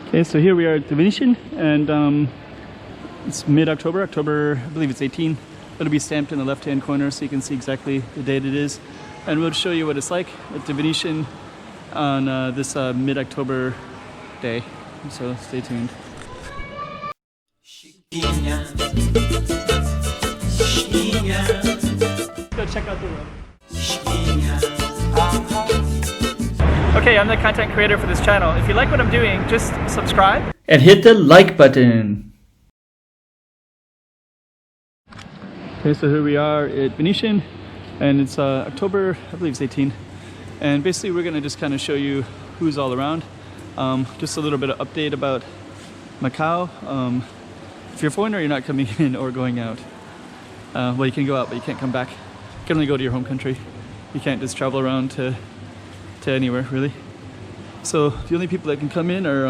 Okay, so here we are at the Venetian, and it's mid-October, I believe it's 18. It'll be stamped in the left-hand corner so you can see exactly the date it is. And we'll show you what it's like at the Venetian on this mid-October day. So stay tuned. Go check out the room. Okay, I'm the content creator for this channel. If you like what I'm doing, just subscribe and hit the like button. Okay, so here we are at Venetian, and it's October, I believe it's 18. And basically we're gonna just kind of show you who's all around. Just a little bit of update about Macau. If you're a foreigner, you're not coming in or going out. Well, you can go out, but you can't come back. You can only go to your home country. You can't just travel around to anywhere, really. So the only people that can come in are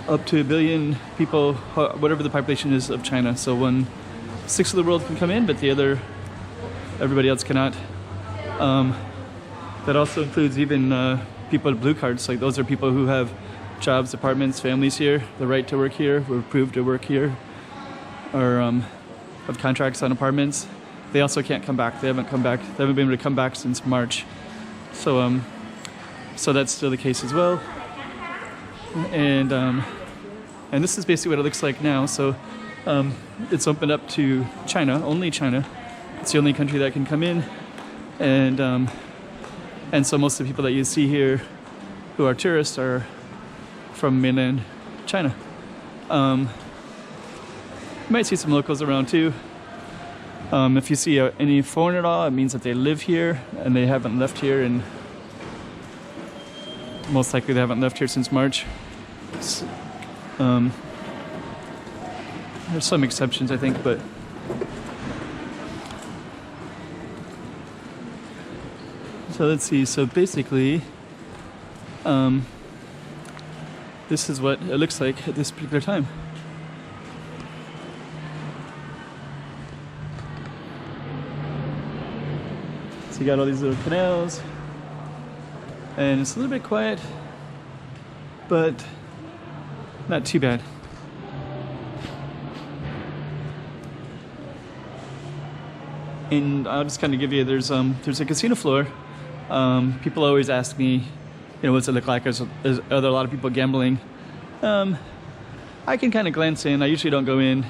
up to 1 billion people, whatever the population is of China. So 1/6 of the world can come in, but everybody else cannot. That also includes even people with blue cards. Like those are people who have jobs, apartments, families here, the right to work here, were approved to work here, or have contracts on apartments. They also can't come back. They haven't come back. They haven't been able to come back since March. So so that's still the case as well. And this is basically what it looks like now. So it's opened up to China, only China. It's the only country that can come in, and so most of the people that you see here who are tourists are from mainland China. You might see some locals around too. If you see any foreigner at all, it means that they live here and they haven't left here, and most likely they haven't left here since March. There's some exceptions, I think, but so let's see. So basically, this is what it looks like at this particular time. So you got all these little canals, and it's a little bit quiet, but not too bad. And I'll just kind of give you, there's a casino floor. People always ask me, what's it look like? Are there a lot of people gambling? I can kind of glance in. I usually don't go in.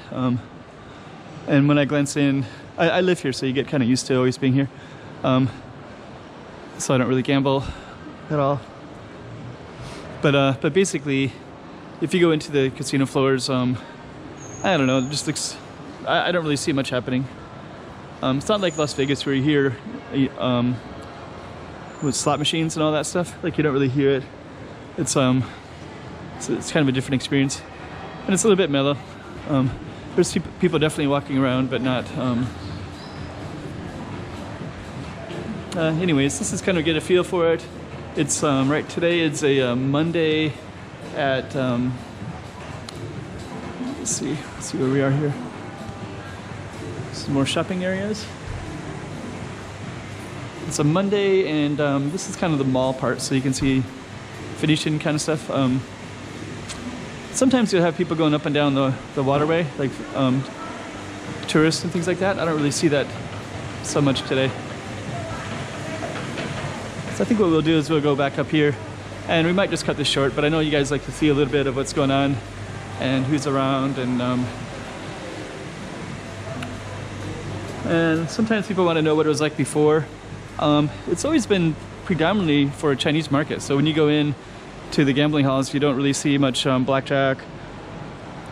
And when I glance in, I live here, so you get kind of used to always being here. So I don't really gamble at all. But basically, if you go into the casino floors, I don't know, it just looks, I don't really see much happening. It's not like Las Vegas where you hear with slot machines and all that stuff. Like, you don't really hear it. It's kind of a different experience, and it's a little bit mellow. There's people definitely walking around, but not. Anyways, this is kind of get a feel for it. It's right today. It's a Monday at let's see where we are here. Some more shopping areas. It's a Monday, and this is kind of the mall part, so you can see Venetian kind of stuff. Sometimes you'll have people going up and down the waterway, like tourists and things like that. I don't really see that so much today. So I think what we'll do is we'll go back up here, and we might just cut this short, but I know you guys like to see a little bit of what's going on and who's around, and sometimes people want to know what it was like before. It's always been predominantly for a Chinese market. So when you go in to the gambling halls, you don't really see much blackjack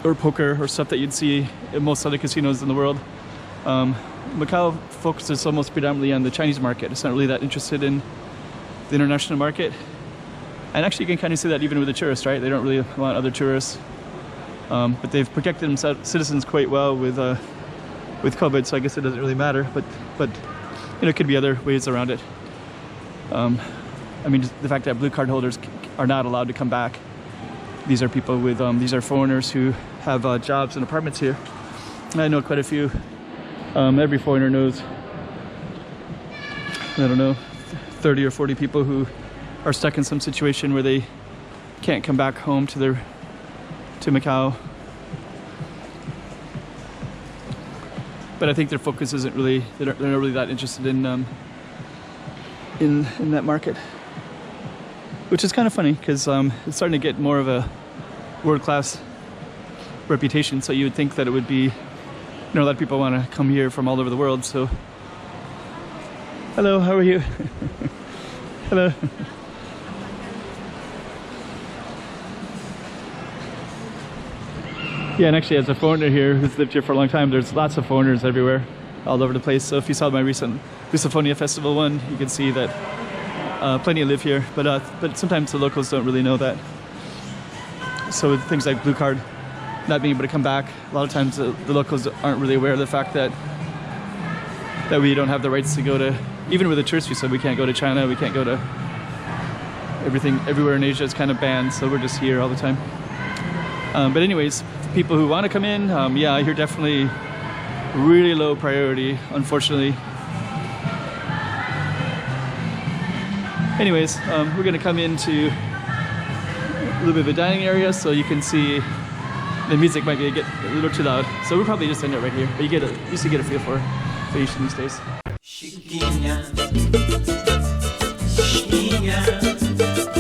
or poker or stuff that you'd see in most other casinos in the world. Macau focuses almost predominantly on the Chinese market. It's not really that interested in the international market. And actually you can kind of see that even with the tourists, right? They don't really want other tourists. But they've protected themselves, citizens, quite well with COVID, so I guess it doesn't really matter, but it could be other ways around it. I mean, just the fact that blue card holders are not allowed to come back. These are people with, these are foreigners who have jobs and apartments here. I know quite a few. Every foreigner knows, I don't know, 30 or 40 people who are stuck in some situation where they can't come back home to their to Macau. But I think their focus isn't really, they're not really that interested in that market. Which is kind of funny because it's starting to get more of a world-class reputation, so you would think that it would be, you know, a lot of people want to come here from all over the world. So hello, how are you? Hello. Yeah, and actually as a foreigner here who's lived here for a long time, there's lots of foreigners everywhere, all over the place. So if you saw my recent Lisboa Festival one, you can see that plenty live here, but sometimes the locals don't really know that. So with things like Blue Card not being able to come back, a lot of times the locals aren't really aware of the fact that we don't have the rights to go to, even with a tourist visa, we can't go to China, we can't go to everywhere in Asia is kind of banned, so we're just here all the time. But anyways, people who want to come in, yeah, you're definitely really low priority, unfortunately. Anyways, we're gonna come into a little bit of a dining area, so you can see the music might be a little too loud. So we'll probably just end it right here, but you used to get a feel for Venetian these days. Chiquinha, chiquinha,